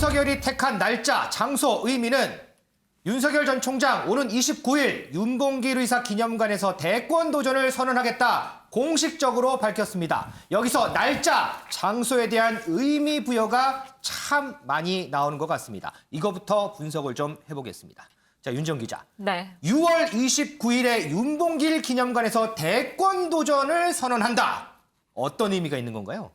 윤석열이 택한 날짜, 장소, 의미는 윤석열 전 총장 오는 29일 윤봉길 의사 기념관에서 대권 도전을 선언하겠다 공식적으로 밝혔습니다. 여기서 날짜, 장소에 대한 의미 부여가 참 많이 나오는 것 같습니다. 이거부터 분석을 좀 해보겠습니다. 자, 윤정 기자. 네. 6월 29일에 윤봉길 기념관에서 대권 도전을 선언한다. 어떤 의미가 있는 건가요?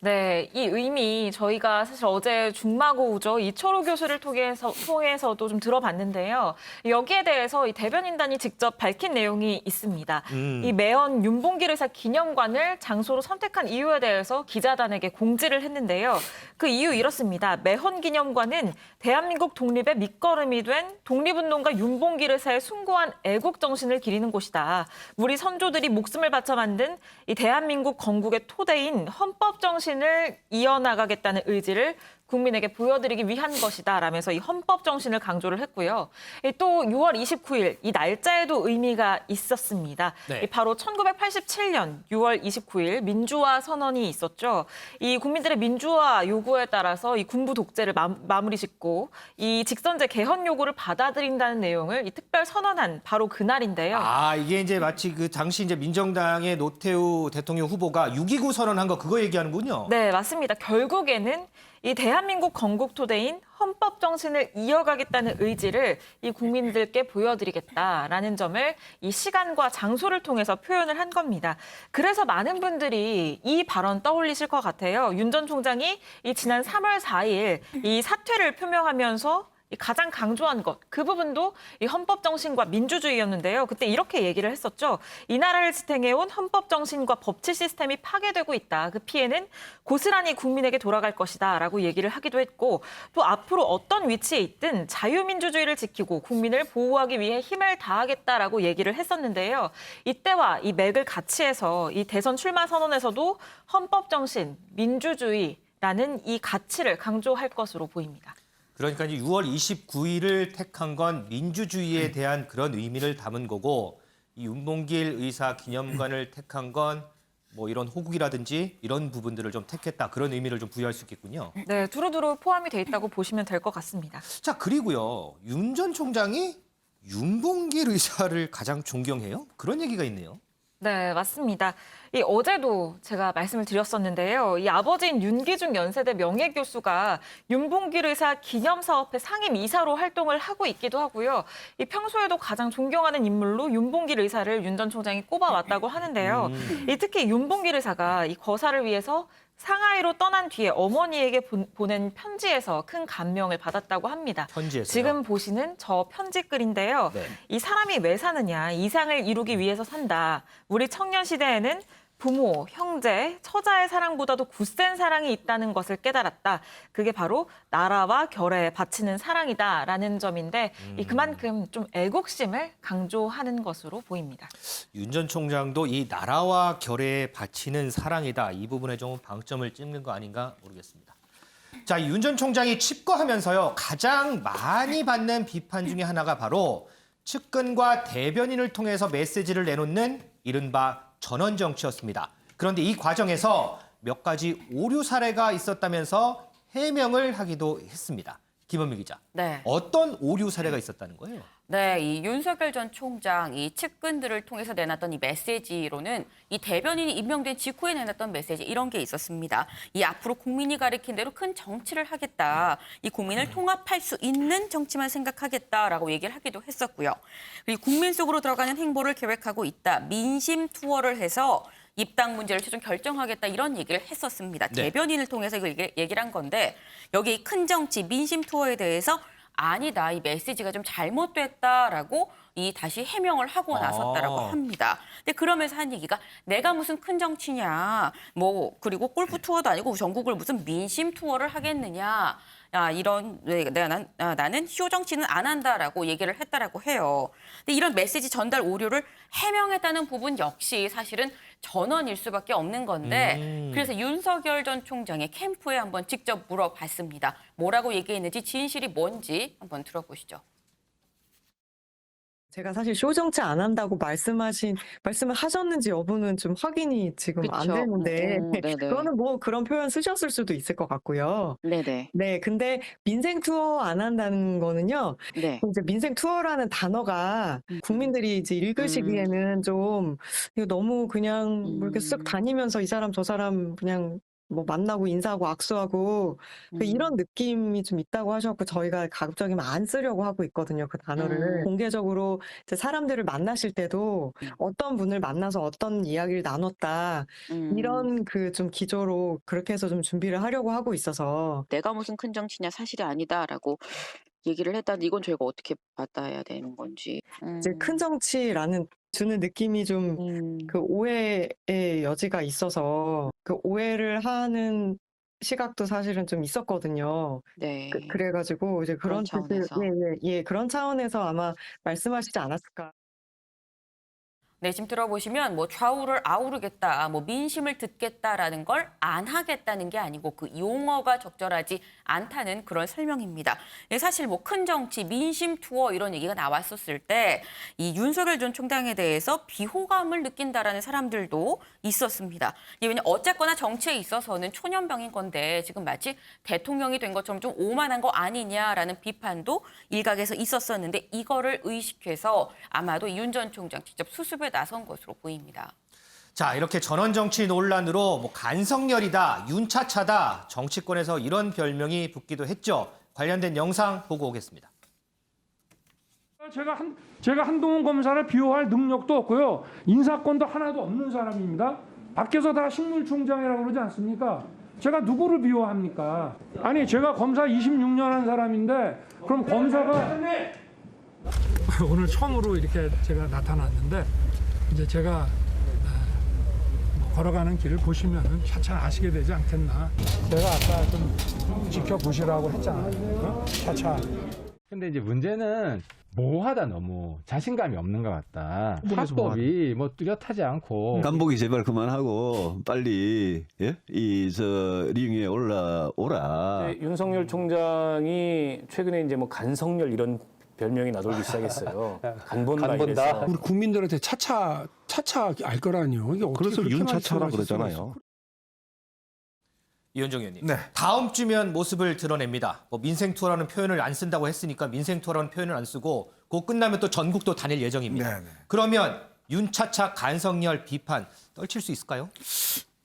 네, 이 의미 저희가 사실 어제 중마고우죠. 이철호 교수를 통해서도 좀 들어봤는데요. 여기에 대해서 이 대변인단이 직접 밝힌 내용이 있습니다. 이 매헌 윤봉길 의사 기념관을 장소로 선택한 이유에 대해서 기자단에게 공지를 했는데요. 그 이유 이렇습니다. 매헌 기념관은 대한민국 독립의 밑거름이 된 독립운동가 윤봉길 의사의 숭고한 애국 정신을 기리는 곳이다. 우리 선조들이 목숨을 바쳐 만든 이 대한민국 건국의 토대인 헌법 정신을 이어나가겠다는 의지를 국민에게 보여드리기 위한 것이다 라면서 이 헌법 정신을 강조를 했고요. 또 6월 29일 이 날짜에도 의미가 있었습니다. 네. 바로 1987년 6월 29일 민주화 선언이 있었죠. 이 국민들의 민주화 요구에 따라서 이 군부 독재를 마무리 짓고 이 직선제 개헌 요구를 받아들인다는 내용을 이 특별 선언한 바로 그날인데요. 아, 이게 이제 마치 그 당시 이제 민정당의 노태우 대통령 후보가 6.29 선언한 거 그거 얘기하는군요. 네, 맞습니다. 결국에는 이 대한민국 건국 토대인 헌법 정신을 이어가겠다는 의지를 이 국민들께 보여드리겠다라는 점을 이 시간과 장소를 통해서 표현을 한 겁니다. 그래서 많은 분들이 이 발언 떠올리실 것 같아요. 윤 전 총장이 이 지난 3월 4일 이 사퇴를 표명하면서 가장 강조한 것, 그 부분도 이 헌법 정신과 민주주의였는데요. 그때 이렇게 얘기를 했었죠. 이 나라를 지탱해온 헌법 정신과 법치 시스템이 파괴되고 있다. 그 피해는 고스란히 국민에게 돌아갈 것이다 라고 얘기를 하기도 했고 또 앞으로 어떤 위치에 있든 자유민주주의를 지키고 국민을 보호하기 위해 힘을 다하겠다라고 얘기를 했었는데요. 이때와 이 맥을 같이 해서 이 대선 출마 선언에서도 헌법 정신, 민주주의라는 이 가치를 강조할 것으로 보입니다. 그러니까 이제 6월 29일을 택한 건 민주주의에 대한 그런 의미를 담은 거고 이 윤봉길 의사 기념관을 택한 건 뭐 이런 호국이라든지 이런 부분들을 좀 택했다. 그런 의미를 좀 부여할 수 있겠군요. 네, 두루두루 포함이 돼 있다고 보시면 될 것 같습니다. 자, 그리고요. 윤 전 총장이 윤봉길 의사를 가장 존경해요? 그런 얘기가 있네요. 네, 맞습니다. 이 어제도 제가 말씀을 드렸었는데요. 이 아버지인 윤기중 연세대 명예교수가 윤봉길 의사 기념사업회 상임이사로 활동을 하고 있기도 하고요. 이 평소에도 가장 존경하는 인물로 윤봉길 의사를 윤 전 총장이 꼽아왔다고 하는데요. 이 특히 윤봉길 의사가 이 거사를 위해서 상하이로 떠난 뒤에 어머니에게 보낸 편지에서 큰 감명을 받았다고 합니다. 편지에서요? 지금 보시는 저 편지글인데요. 네. 이 사람이 왜 사느냐, 이상을 이루기 위해서 산다. 우리 청년 시대에는 부모, 형제, 처자의 사랑보다도 굳센 사랑이 있다는 것을 깨달았다. 그게 바로 나라와 결에 바치는 사랑이다라는 점인데 그만큼 좀 애국심을 강조하는 것으로 보입니다. 윤 전 총장도 이 나라와 결에 바치는 사랑이다. 이 부분에 좀 방점을 찍는 거 아닌가 모르겠습니다. 자, 윤 전 총장이 집거하면서요. 가장 많이 받는 비판 중에 하나가 바로 측근과 대변인을 통해서 메시지를 내놓는 이른바 전원 정치였습니다. 그런데 이 과정에서 몇 가지 오류 사례가 있었다면서 해명을 하기도 했습니다. 김원미 기자. 네. 어떤 오류 사례가 있었다는 거예요? 네, 이 윤석열 전 총장 이 측근들을 통해서 내놨던 이 메시지로는 이 대변인이 임명된 직후에 내놨던 메시지 이런 게 있었습니다. 이 앞으로 국민이 가리킨 대로 큰 정치를 하겠다. 이 국민을 통합할 수 있는 정치만 생각하겠다라고 얘기를 하기도 했었고요. 그리고 국민 속으로 들어가는 행보를 계획하고 있다. 민심 투어를 해서 입당 문제를 최종 결정하겠다 이런 얘기를 했었습니다. 네. 대변인을 통해서 이거 얘기를 한 건데 여기 큰 정치 민심 투어에 대해서 아니다. 이 메시지가 좀 잘못됐다라고 이 다시 해명을 하고 나섰다라고 합니다. 근데 그러면서 한 얘기가 내가 무슨 큰 정치냐. 뭐 그리고 골프 투어도 아니고 전국을 무슨 민심 투어를 하겠느냐. 야, 나는 쇼 정치는 안 한다라고 얘기를 했다라고 해요. 근데 이런 메시지 전달 오류를 해명했다는 부분 역시 사실은 전원일 수밖에 없는 건데 그래서 윤석열 전 총장의 캠프에 한번 직접 물어봤습니다. 뭐라고 얘기했는지 진실이 뭔지 한번 들어보시죠. 제가 사실 쇼 정치 안 한다고 말씀을 하셨는지 여부는 좀 확인이 지금 안 그쵸. 되는데 네네. 그거는 뭐 그런 표현 쓰셨을 수도 있을 것 같고요. 네네. 네, 근데 민생 투어 안 한다는 거는요. 네. 이제 민생 투어라는 단어가 음. 국민들이 이제 읽으시기에는 좀 이거 너무 그냥 뭐 이렇게 쓱 다니면서 이 사람 저 사람 그냥 뭐 만나고 인사하고 악수하고 이런 느낌이 좀 있다고 하셨고 저희가 가급적이면 안 쓰려고 하고 있거든요. 그 단어를 공개적으로 이제 사람들을 만나실 때도 어떤 분을 만나서 어떤 이야기를 나눴다 이런 그 좀 기조로 그렇게 해서 좀 준비를 하려고 하고 있어서 내가 무슨 큰 정치냐 사실이 아니다라고 얘기를 했다는데 이건 저희가 어떻게 받아야 되는 건지. 이제 큰 정치라는 주는 느낌이 좀 그 오해의 여지가 있어서 그 오해를 하는 시각도 사실은 좀 있었거든요. 네. 그래가지고 이제 그런 그런 뜻을 차원에서. 예, 그런 차원에서 아마 말씀하시지 않았을까. 네, 지금 들어보시면 뭐 좌우를 아우르겠다, 뭐 민심을 듣겠다라는 걸 안 하겠다는 게 아니고 그 용어가 적절하지 않다는 그런 설명입니다. 예, 사실 뭐 큰 정치, 민심 투어 이런 얘기가 나왔었을 때 이 윤석열 전 총장에 대해서 비호감을 느낀다라는 사람들도 있었습니다. 예, 왜냐면 어쨌거나 정치에 있어서는 초년병인 건데 지금 마치 대통령이 된 것처럼 좀 오만한 거 아니냐라는 비판도 일각에서 있었었는데 이거를 의식해서 아마도 윤 전 총장 직접 수습에 나선 것으로 보입니다. 자, 이렇게 전원 정치 논란으로 뭐 간성렬이다, 윤차차다, 정치권에서 이런 별명이 붙기도 했죠. 관련된 영상 보고 오겠습니다. 제가 한동훈 검사를 비호할 능력도 없고요. 인사권도 하나도 없는 사람입니다. 밖에서 다 식물총장이라고 그러지 않습니까? 제가 누구를 비호합니까? 아니, 제가 검사 26년 한 사람인데 그럼 검사가 오늘 처음으로 이렇게 제가 나타났는데 이제 제가 걸어가는 길을 보시면은 차차 아시게 되지 않겠나. 제가 아까 좀 지켜보시라고 했잖아요. 차차. 근데 이제 문제는 모호하다, 너무 자신감이 없는 것 같다. 합법이 뭐 뚜렷하지 않고. 간복이 제발 그만하고 빨리 링 위에 올라오라. 네, 윤석열 총장이 최근에 이제 뭐 간성렬 이런 별명이 나돌기 시작했어요. 간본다 이래서. 우리 국민들한테 차차 알 거라니요. 이게 어떻게 그래서 그렇게 윤차차라 말씀하실 수가 그러잖아요. 이현정 의원님. 네. 다음 주면 모습을 드러냅니다. 뭐 민생 투어라는 표현을 안 쓴다고 했으니까 민생 투어라는 표현을 안 쓰고 그 끝나면 또 전국도 다닐 예정입니다. 네. 그러면 윤차차 간성렬 비판 떨칠 수 있을까요?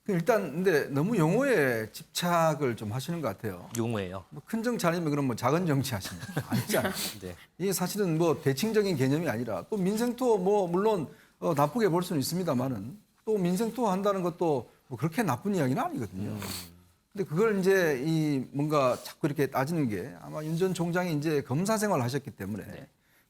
일단 근데 너무 용어에 집착을 좀 하시는 것 같아요. 용어예요. 뭐 큰 정치 아니면 그럼 뭐 작은 정치 하시는 거 아니잖아요. 네. 이게 사실은 뭐 대칭적인 개념이 아니라 또 민생 투어 뭐 물론 나쁘게 볼 수는 있습니다만은 또 민생 투어 한다는 것도 뭐 그렇게 나쁜 이야기는 아니거든요. 근데 그걸 이제 뭔가 자꾸 이렇게 따지는 게 아마 윤 전 총장이 이제 검사 생활을 하셨기 때문에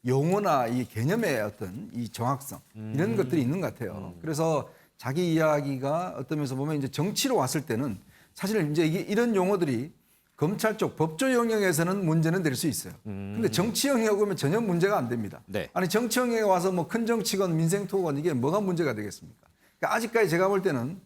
용어나 이 개념의 어떤 이 정확성 이런 것들이 있는 것 같아요. 그래서 자기 이야기가 어떤 면에서 보면 이제 정치로 왔을 때는 사실 이제 이런 용어들이 검찰 쪽 법조 영역에서는 문제는 될 수 있어요. 근데 정치 영역에 오면 전혀 문제가 안 됩니다. 네. 아니 정치 영역에 와서 뭐 큰 정치건 민생 투어건 이게 뭐가 문제가 되겠습니까? 그러니까 아직까지 제가 볼 때는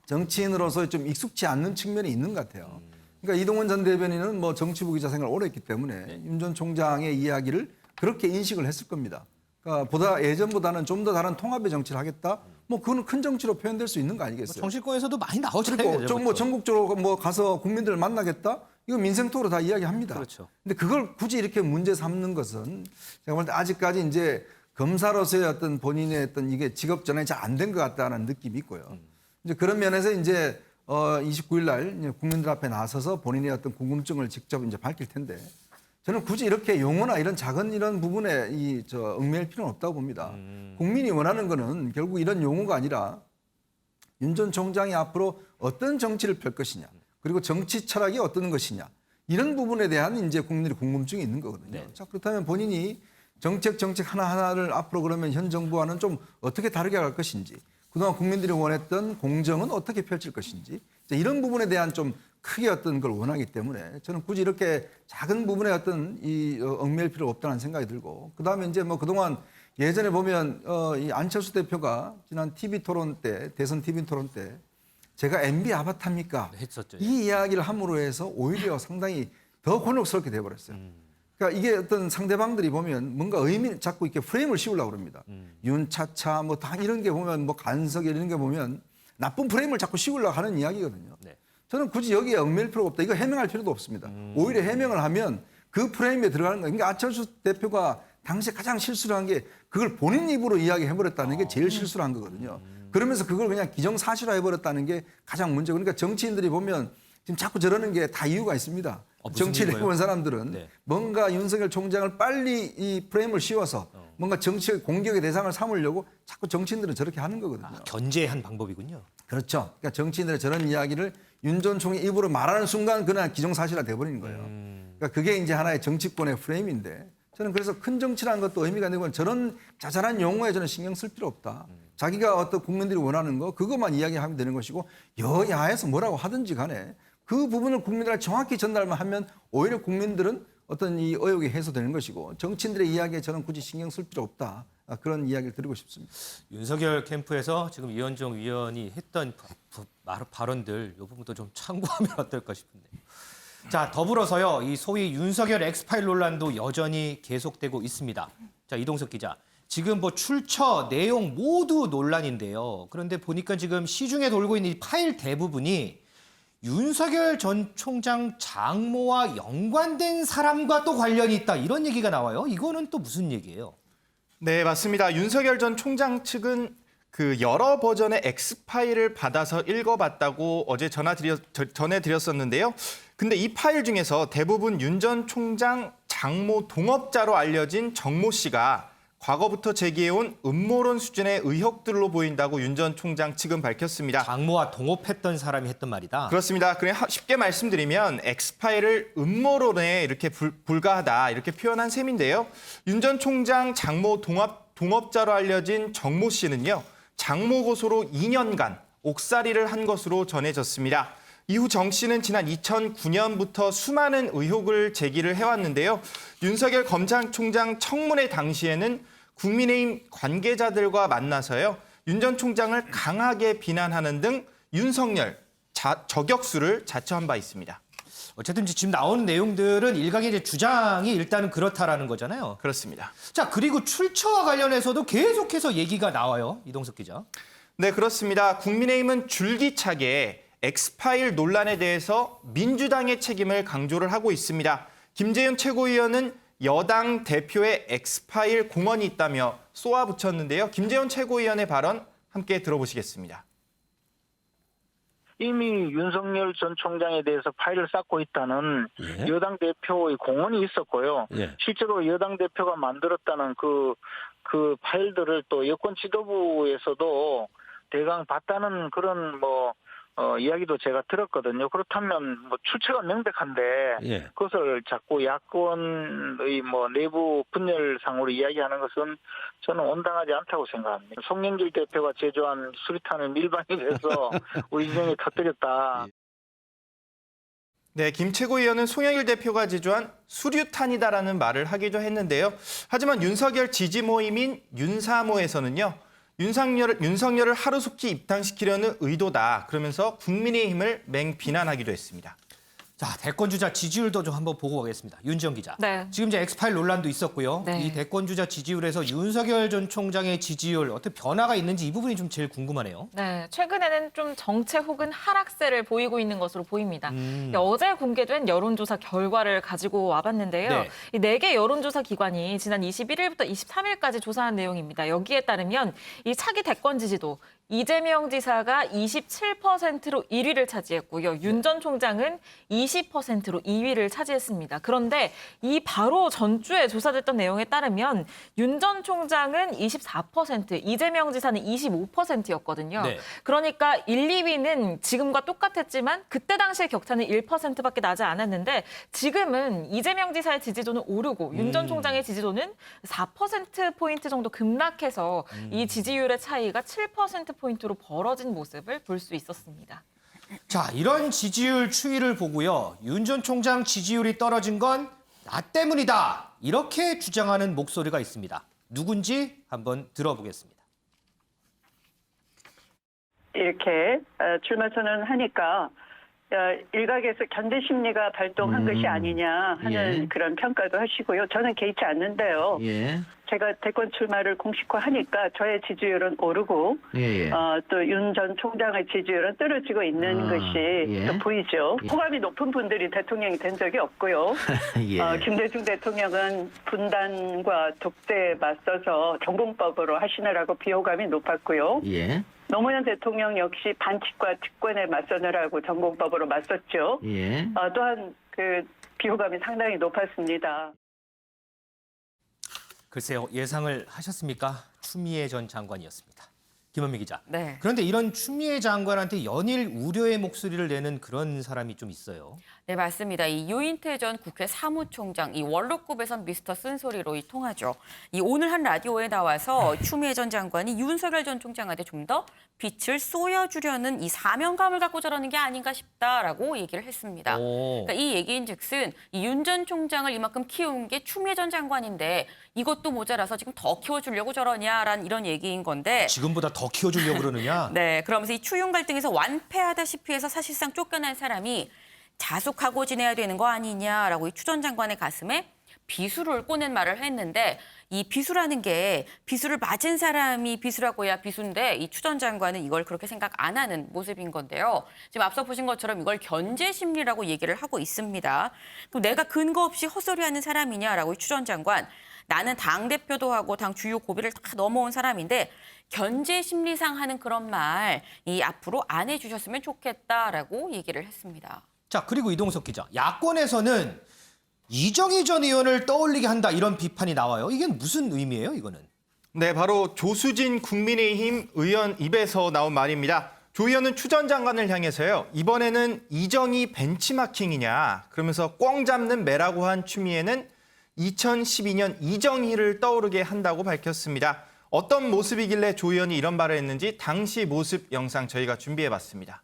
정치인으로서 좀 익숙치 않는 측면이 있는 것 같아요. 그러니까 이동원 전 대변인은 뭐 정치부 기자 생활을 오래 했기 때문에 윤 전 총장의 이야기를 그렇게 인식을 했을 겁니다. 그러니까 예전보다는 좀 더 다른 통합의 정치를 하겠다. 뭐 그거는 큰 정치로 표현될 수 있는 거 아니겠어요? 정치권에서도 많이 나오잖아요. 그리고 뭐 전국적으로 뭐 가서 국민들을 만나겠다. 이거 민생토로 다 이야기합니다. 그렇죠. 근데 그걸 굳이 이렇게 문제 삼는 것은 제가 볼 때 아직까지 이제 검사로서의 어떤 본인의 어떤 이게 직업 전환이 잘 안 된 것 같다는 느낌이 있고요. 이제 그런 면에서 이제 29일 날 국민들 앞에 나서서 본인의 어떤 궁금증을 직접 이제 밝힐 텐데 저는 굳이 이렇게 용어나 이런 작은 이런 부분에 얽매일 필요는 없다고 봅니다. 국민이 원하는 거는 결국 이런 용어가 아니라 윤 전 총장이 앞으로 어떤 정치를 펼 것이냐, 그리고 정치 철학이 어떤 것이냐 이런 부분에 대한 이제 국민들의 궁금증이 있는 거거든요. 네. 자, 그렇다면 본인이 정책 하나하나를 앞으로 그러면 현 정부와는 좀 어떻게 다르게 갈 것인지, 그동안 국민들이 원했던 공정은 어떻게 펼칠 것인지 이런 부분에 대한 좀 크게 어떤 걸 원하기 때문에 저는 굳이 이렇게 작은 부분에 어떤 얽매일 필요가 없다는 생각이 들고, 그다음에 이제 뭐 그동안 예전에 보면 이 안철수 대표가 지난 TV 토론 때, 대선 TV 토론 때 제가 MB 아바타입니까? 했었죠. 이 이야기를 함으로 해서 오히려 상당히 더 곤혹스럽게 돼버렸어요. 그러니까 이게 어떤 상대방들이 보면 뭔가 의미 자꾸 이렇게 프레임을 씌우려고 그럽니다. 윤차차 뭐 다 이런 게 보면 뭐 간섭 이런 게 보면 나쁜 프레임을 자꾸 씌우려고 하는 이야기거든요. 네. 저는 굳이 여기에 얽매일 필요가 없다. 이거 해명할 필요도 없습니다. 오히려 해명을 하면 그 프레임에 들어가는 거예요. 그러니까 안철수 대표가 당시에 가장 실수를 한 게 그걸 본인 입으로 이야기해버렸다는 게 제일 실수를 한 거거든요. 그러면서 그걸 그냥 기정사실화해버렸다는 게 가장 문제고. 그러니까 정치인들이 보면 지금 자꾸 저러는 게 다 이유가 있습니다. 무슨 정치를 이유가요? 해본 사람들은 네. 뭔가 윤석열 총장을 빨리 이 프레임을 씌워서 뭔가 정치의 공격의 대상을 삼으려고 자꾸 정치인들은 저렇게 하는 거거든요. 견제한 방법이군요. 그렇죠. 그러니까 정치인들의 저런 이야기를 윤 전 총리 입으로 말하는 순간 그냥 기정사실화 돼버리는 거예요. 그러니까 그게 이제 하나의 정치권의 프레임인데 저는 그래서 큰 정치라는 것도 의미가 있는 건 저런 자잘한 용어에 저는 신경 쓸 필요 없다. 자기가 어떤 국민들이 원하는 거 그것만 이야기하면 되는 것이고 여야에서 뭐라고 하든지 간에 그 부분을 국민들한테 정확히 전달만 하면 오히려 국민들은 어떤 이 의혹이 해소되는 것이고 정치인들의 이야기에 저는 굳이 신경 쓸 필요 없다. 그런 이야기를 드리고 싶습니다. 윤석열 캠프에서 지금 이현정 위원이 했던 발언들 이 부분도 좀 참고하면 어떨까 싶은데요. 자, 더불어서요. 이 소위 윤석열 엑스파일 논란도 여전히 계속되고 있습니다. 자, 이동석 기자. 지금 뭐 출처, 내용 모두 논란인데요. 그런데 보니까 지금 시중에 돌고 있는 이 파일 대부분이 윤석열 전 총장 장모와 연관된 사람과 또 관련이 있다. 이런 얘기가 나와요. 이거는 또 무슨 얘기예요? 네, 맞습니다. 윤석열 전 총장 측은 그 여러 버전의 X파일을 받아서 읽어봤다고 어제 전해드렸었는데요. 근데 이 파일 중에서 대부분 윤 전 총장 장모 동업자로 알려진 정모 씨가 과거부터 제기해온 음모론 수준의 의혹들로 보인다고 윤 전 총장 측은 밝혔습니다. 장모와 동업했던 사람이 했던 말이다. 그렇습니다. 그냥 쉽게 말씀드리면 X파일을 음모론에 이렇게 불과하다 이렇게 표현한 셈인데요. 윤 전 총장 장모 동업자로 알려진 정모 씨는요. 장모 고소로 2년간 옥살이를 한 것으로 전해졌습니다. 이후 정 씨는 지난 2009년부터 수많은 의혹을 제기를 해왔는데요. 윤석열 검찰총장 청문회 당시에는 국민의힘 관계자들과 만나서요. 윤 전 총장을 강하게 비난하는 등 윤석열 저격수를 자처한 바 있습니다. 어쨌든 지금 나오는 내용들은 일각의 이제 주장이 일단은 그렇다라는 거잖아요. 그렇습니다. 자, 그리고 출처와 관련해서도 계속해서 얘기가 나와요. 이동석 기자. 네, 그렇습니다. 국민의힘은 줄기차게 X파일 논란에 대해서 민주당의 책임을 강조를 하고 있습니다. 김재현 최고위원은 여당 대표의 X파일 공헌이 있다며 쏘아붙였는데요. 김재현 최고위원의 발언 함께 들어보시겠습니다. 이미 윤석열 전 총장에 대해서 파일을 쌓고 있다는 여당 대표의 공언이 있었고요. 실제로 여당 대표가 만들었다는 그 파일들을 또 여권 지도부에서도 대강 봤다는 그런 이야기도 제가 들었거든요. 그렇다면 출처가 명백한데 그것을 자꾸 야권의 내부 분열상으로 이야기하는 것은 저는 온당하지 않다고 생각합니다. 송영길 대표가 제조한 수리탄을 밀반이 돼서 우리 진영에 터뜨렸다. 네, 김 최고위원은 송영길 대표가 제조한 수류탄이다라는 말을 하기도 했는데요. 하지만 윤석열 지지 모임인 윤사모에서는요. 윤석열을 하루속히 입당시키려는 의도다. 그러면서 국민의힘을 맹비난하기도 했습니다. 자, 대권주자 지지율도 좀 한번 보고 가겠습니다. 윤지영 기자. 네. 지금 이제 엑스파일 논란도 있었고요. 네. 이 대권주자 지지율에서 윤석열 전 총장의 지지율 어떻게 변화가 있는지 이 부분이 좀 제일 궁금하네요. 네, 최근에는 좀 정체 혹은 하락세를 보이고 있는 것으로 보입니다. 어제 공개된 여론조사 결과를 가지고 와봤는데요. 네. 이 4개 여론조사 기관이 지난 21일부터 23일까지 조사한 내용입니다. 여기에 따르면 이 차기 대권 지지도 이재명 지사가 27%로 1위를 차지했고요. 윤 전 총장은 20%로 2위를 차지했습니다. 그런데 이 바로 전주에 조사됐던 내용에 따르면 윤 전 총장은 24%, 이재명 지사는 25%였거든요. 네. 그러니까 1, 2위는 지금과 똑같았지만 그때 당시의 격차는 1%밖에 나지 않았는데 지금은 이재명 지사의 지지도는 오르고 윤 전 총장의 지지도는 4%포인트 정도 급락해서 이 지지율의 차이가 7%포인트로 벌어진 모습을 볼 수 있었습니다. 자, 이런 지지율 추이를 보고요. 윤 전 총장 지지율이 떨어진 건 나 때문이다. 이렇게 주장하는 목소리가 있습니다. 누군지 한번 들어보겠습니다. 이렇게 출마 선언을 하니까 일각에서 견제 심리가 발동한 것이 아니냐 하는 예. 그런 평가도 하시고요. 저는 개의치 않는데요. 예. 제가 대권 출마를 공식화하니까 저의 지지율은 오르고 예. 또 윤 전 총장의 지지율은 떨어지고 있는 것이 예. 또 보이죠. 예. 호감이 높은 분들이 대통령이 된 적이 없고요. 예. 김대중 대통령은 분단과 독재에 맞서서 전공법으로 하시느라고 비호감이 높았고요. 예. 노무현 대통령 역시 반칙과 특권에 맞서느라고 전공법으로 맞섰죠. 예. 또한 그 비호감이 상당히 높았습니다. 글쎄요, 예상을 하셨습니까? 추미애 전 장관이었습니다. 김원미 기자. 네. 그런데 이런 추미애 장관한테 연일 우려의 목소리를 내는 그런 사람이 좀 있어요. 네, 맞습니다. 이 유인태 전 국회 사무총장, 이 원로급에선 미스터 쓴소리로 통하죠. 이 오늘 한 라디오에 나와서 추미애 전 장관이 윤석열 전 총장한테 좀 더 빛을 쏘여주려는 이 사명감을 갖고 저러는 게 아닌가 싶다라고 얘기를 했습니다. 그러니까 이 얘기인즉슨 이 윤 전 총장을 이만큼 키운 게 추미애 전 장관인데 이것도 모자라서 지금 더 키워주려고 저러냐라는 이런 얘기인 건데. 지금보다 더 키워주려고 그러느냐? 네, 그러면서 이 추윤 갈등에서 완패하다시피 해서 사실상 쫓겨난 사람이 자숙하고 지내야 되는 거 아니냐라고 이 추 전 장관의 가슴에 비수를 꽂는 말을 했는데 이 비수라는 게 비수를 맞은 사람이 비수라고 해야 비수인데 이 추 전 장관은 이걸 그렇게 생각 안 하는 모습인 건데요. 지금 앞서 보신 것처럼 이걸 견제 심리라고 얘기를 하고 있습니다. 그럼 내가 근거 없이 헛소리하는 사람이냐라고 이 추 전 장관. 나는 당대표도 하고 당 주요 고비를 다 넘어온 사람인데 견제 심리상 하는 그런 말 이 앞으로 안 해주셨으면 좋겠다라고 얘기를 했습니다. 자, 그리고 이동석 기자. 야권에서는 이정희 전 의원을 떠올리게 한다 이런 비판이 나와요. 이게 무슨 의미예요, 이거는? 네, 바로 조수진 국민의힘 의원 입에서 나온 말입니다. 조 의원은 추 전 장관을 향해서요. 이번에는 이정희 벤치마킹이냐 그러면서 꽝 잡는 매라고 한 추미애는 2012년 이정희를 떠오르게 한다고 밝혔습니다. 어떤 모습이길래 조 의원이 이런 말을 했는지 당시 모습 영상 저희가 준비해봤습니다.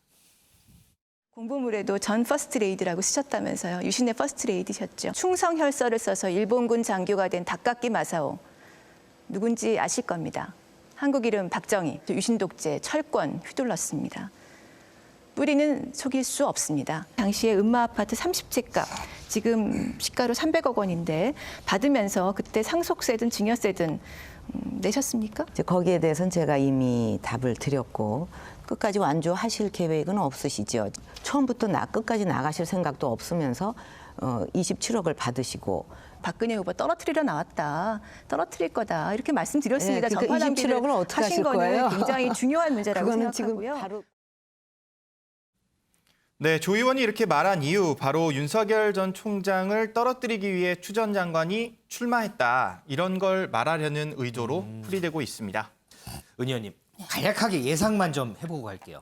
공보물에도 전 퍼스트레이디라고 쓰셨다면서요. 유신의 퍼스트레이디셨죠. 충성혈서를 써서 일본군 장교가 된 다카키 마사오. 누군지 아실 겁니다. 한국 이름 박정희, 유신 독재, 철권 휘둘렀습니다. 뿌리는 속일 수 없습니다. 당시에 음마 아파트 30채 값, 지금 시가로 300억 원인데 받으면서 그때 상속세든 증여세든 내셨습니까? 거기에 대해서는 제가 이미 답을 드렸고 끝까지 완주하실 계획은 없으시죠. 처음부터 끝까지 나가실 생각도 없으면서 27억을 받으시고 박근혜 후보 떨어뜨리러 나왔다. 떨어뜨릴 거다. 이렇게 말씀드렸습니다. 네, 그러니까 27억을 어떻게 하신 하실 거는 거예요? 굉장히 중요한 문제라고 그거는 생각하고요. 지금 바로 네, 조 의원이 이렇게 말한 이유 바로 윤석열 전 총장을 떨어뜨리기 위해 추 전 장관이 출마했다. 이런 걸 말하려는 의도로 풀이되고 있습니다. 은 의원님, 간략하게 예상만 좀 해보고 갈게요.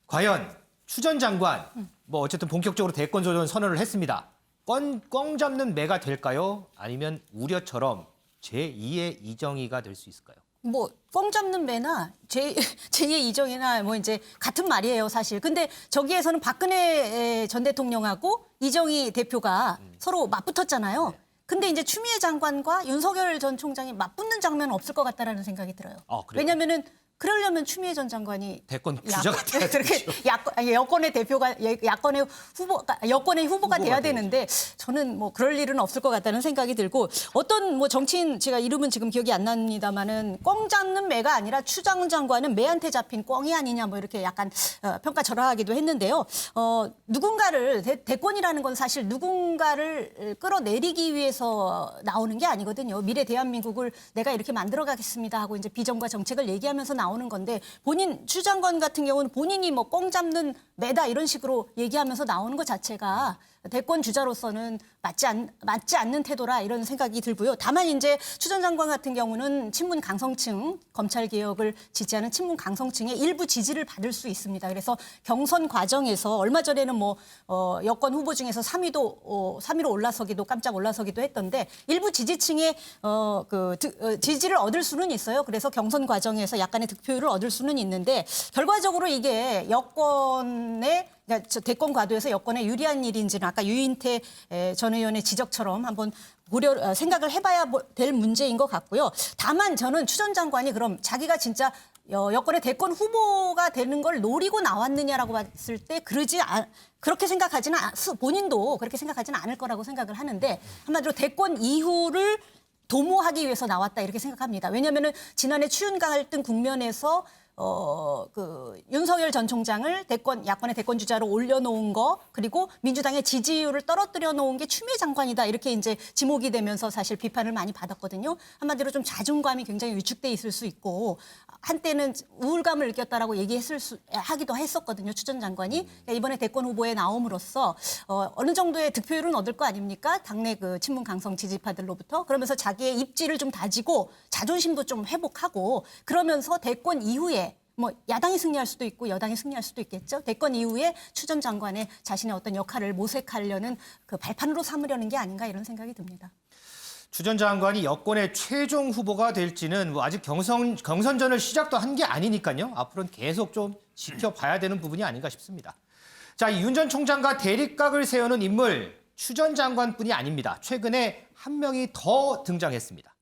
과연 추 전 장관, 뭐 어쨌든 본격적으로 대권 도전 선언을 했습니다. 꽝 잡는 매가 될까요? 아니면 우려처럼 제2의 이정희가 될 수 있을까요? 뭐 꽝 잡는 매나 제2의 이정희나 뭐 이제 같은 말이에요, 사실. 근데 저기에서는 박근혜 전 대통령하고 이정희 대표가 서로 맞붙었잖아요. 근데 이제 추미애 장관과 윤석열 전 총장이 맞붙는 장면은 없을 것 같다라는 생각이 들어요. 왜냐면은 그러려면 추미애 전 장관이 대권 주자가 돼야 그렇게 되죠. 여권의 대표가 여권의 후보가 돼야 되는데 저는 뭐 그럴 일은 없을 것 같다는 생각이 들고 어떤 뭐 정치인 제가 이름은 지금 기억이 안 납니다만은 꽝 잡는 매가 아니라 추 전 장관은 매한테 잡힌 꽝이 아니냐 뭐 이렇게 약간 평가절하하기도 했는데요. 누군가를 대권이라는 건 사실 누군가를 끌어내리기 위해서 나오는 게 아니거든요. 미래 대한민국을 내가 이렇게 만들어가겠습니다 하고 이제 비전과 정책을 얘기하면서 나오는 건데 추 장관 같은 경우는 본인이 뭐 꽝 잡는 매다 이런 식으로 얘기하면서 나오는 것 자체가 대권 주자로서는 맞지 않는 태도라 이런 생각이 들고요. 다만 이제 추 전 장관 같은 경우는 친문 강성층, 검찰 개혁을 지지하는 친문 강성층의 일부 지지를 받을 수 있습니다. 그래서 경선 과정에서 얼마 전에는 뭐 여권 후보 중에서 3위로 올라서기도 깜짝 올라서기도 했던데 일부 지지층의 지지를 얻을 수는 있어요. 그래서 경선 과정에서 약간의 득표율을 얻을 수는 있는데 결과적으로 이게 그러니까 대권 과도에서 여권에 유리한 일인지는 아까 유인태 전 의원의 지적처럼 한번 생각을 해봐야 될 문제인 것 같고요. 다만 저는 추 전 장관이 그럼 자기가 진짜 여권의 대권 후보가 되는 걸 노리고 나왔느냐라고 봤을 때 그렇게 생각하지는 본인도 그렇게 생각하지는 않을 거라고 생각을 하는데 한마디로 대권 이후를 도모하기 위해서 나왔다 이렇게 생각합니다. 왜냐하면은 지난해 추윤 갈등 국면에서 윤석열 전 총장을 야권의 대권 주자로 올려놓은 거 그리고 민주당의 지지율을 떨어뜨려 놓은 게 추미애 장관이다 이렇게 이제 지목이 되면서 사실 비판을 많이 받았거든요. 한마디로 좀 자존감이 굉장히 위축돼 있을 수 있고 한때는 우울감을 느꼈다라고 하기도 했었거든요. 추 전 장관이 이번에 대권 후보에 나옴으로써 어느 정도의 득표율은 얻을 거 아닙니까? 당내 친문 강성 지지파들로부터 그러면서 자기의 입지를 좀 다지고 자존심도 좀 회복하고 그러면서 대권 이후에 뭐 야당이 승리할 수도 있고 여당이 승리할 수도 있겠죠. 대권 이후에 추 전 장관의 자신의 어떤 역할을 모색하려는 그 발판으로 삼으려는 게 아닌가 이런 생각이 듭니다. 추 전 장관이 여권의 최종 후보가 될지는 뭐 아직 경선전을 시작도 한 게 아니니까요. 앞으로는 계속 좀 지켜봐야 되는 부분이 아닌가 싶습니다. 자, 윤 전 총장과 대립각을 세우는 인물 추 전 장관뿐이 아닙니다. 최근에 한 명이 더 등장했습니다.